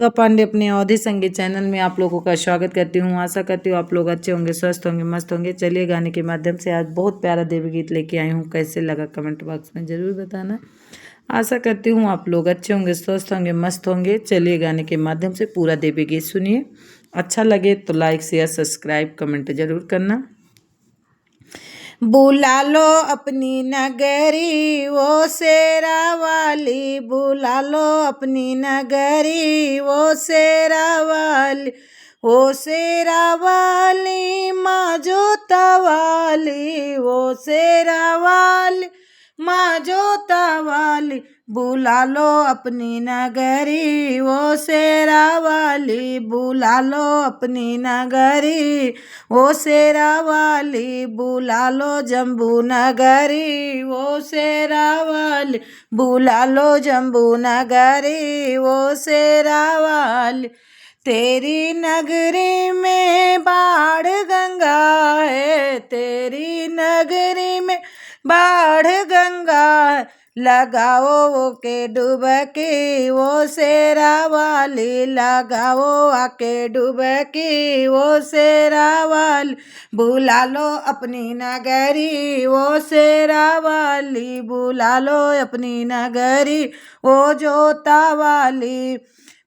पांडे अपने अवधि संगीत चैनल में आप लोगों का स्वागत करती हूँ। आशा करती हूँ आप लोग अच्छे होंगे, स्वस्थ होंगे, मस्त होंगे। चलिए गाने के माध्यम से आज बहुत प्यारा देवी गीत लेके आई हूँ। कैसे लगा कमेंट बॉक्स में ज़रूर बताना। आशा करती हूँ आप लोग अच्छे होंगे, स्वस्थ होंगे, मस्त होंगे। चलिए गाने के माध्यम से पूरा देवी गीत सुनिए। अच्छा लगे तो लाइक शेयर सब्सक्राइब कमेंट जरूर करना। बुला लो अपनी नगरी वो शेरा वाली, बुला लो अपनी नगरी वो शेरा वाली, वो शेरा वाली माँ जोता वाली, वो शेरा वाली माँ जोता वाली। बुला लो अपनी नगरी वो शेरा वाली, बुला लो अपनी नगरी वो शेरा वाली, बुला लो जम्बू नगरी वो शेरा वाली, बुला लो जम्बू नगरी वो शेरा वाली। तेरी नगरी में बाढ़ गंगा है, तेरी नगरी में बाढ़ गंगा है। लगाओ वो के डुबकी वो शेरा वाली, लगाओ आके डुबकी वो शेरा वाली। बुला लो अपनी नगरी वो शेरा वाली, बुला लो अपनी नगरी वो जोता वाली।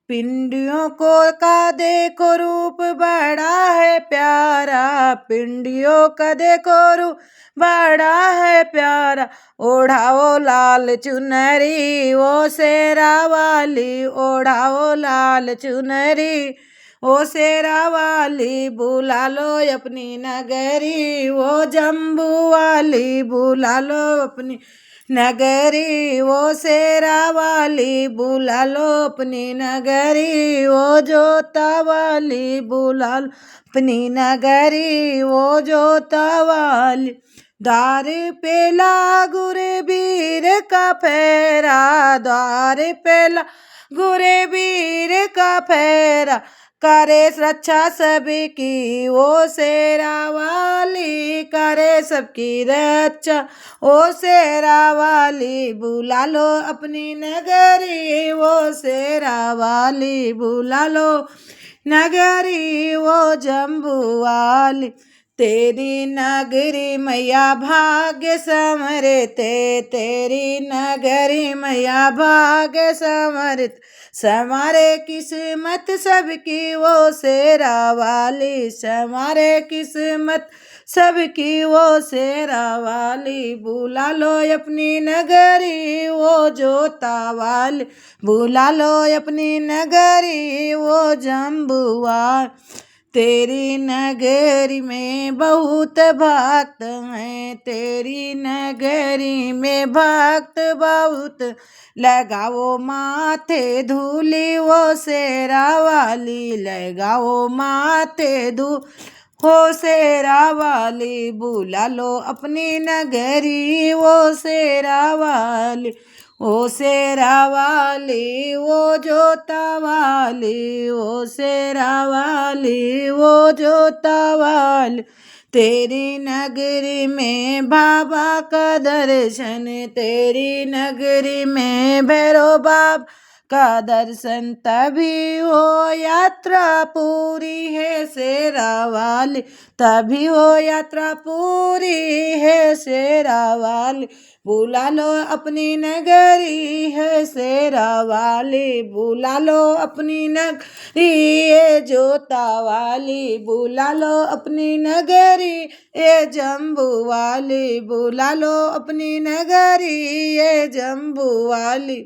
पिंडियों को का देखो रूप बड़ा है प्यारा, पिंडियों का देखो रूप बड़ा है प्यारा। ओढ़ाओ लाल चुनरी वो शेरा वाली, ओढ़ाओ लाल चुनरी वो शेरा वाली। बुला लो अपनी नगरी वो जम्बू वाली, बुला लो अपनी नगरी वो शेरा वाली, बुला लो अपनी नगरी वो जोता वाली, बुला लो अपनी नगरी वो जोता वाली। द्वार पे लागुरे वीर का फेरा, द्वार पे लागुरे वीर का फेरा। करे रक्षा सबकी वो शेरा वाली, करे सबकी रक्षा ओ शेरा वाली। बुला लो अपनी नगरी वो शेरा वाली, बुला लो नगरी वो जम्बू वाली। तेरी नगरी मैया भाग्य समरते, तेरी नगरी मैया भाग्य समरते। समारे किस्मत सबकी वो शेरा वाली, समारे किस्मत सबकी वो शेरा वाली। बुला लो अपनी नगरी वो जोता वाली, बुला लो अपनी नगरी वो जम्बुआ। तेरी नगरी में बहुत भक्त हैं, तेरी नगरी में भक्त बहुत। लगाओ माथे धूली वो शेरा वाली, लगाओ माथे धूली हो शेरा वाली। बुला लो अपनी नगरी वो शेरा वाली, ओ शेरा वाली वो जोता वाली, ओ शेरा वाली वो जोता वाली। तेरी नगरी में बाबा का दर्शन, तेरी नगरी में भैरव बाबा का दर्शन। तभी हो यात्रा पूरी है शेरा वाली, तभी हो यात्रा पूरी है शेरा वाली। बुला लो अपनी नगरी है शेरा वाली, बुला लो अपनी नगरी ये जोता वाली, बुला लो अपनी नगरी ये जम्बू वाली, बुला लो अपनी नगरी ये जम्बू वाली।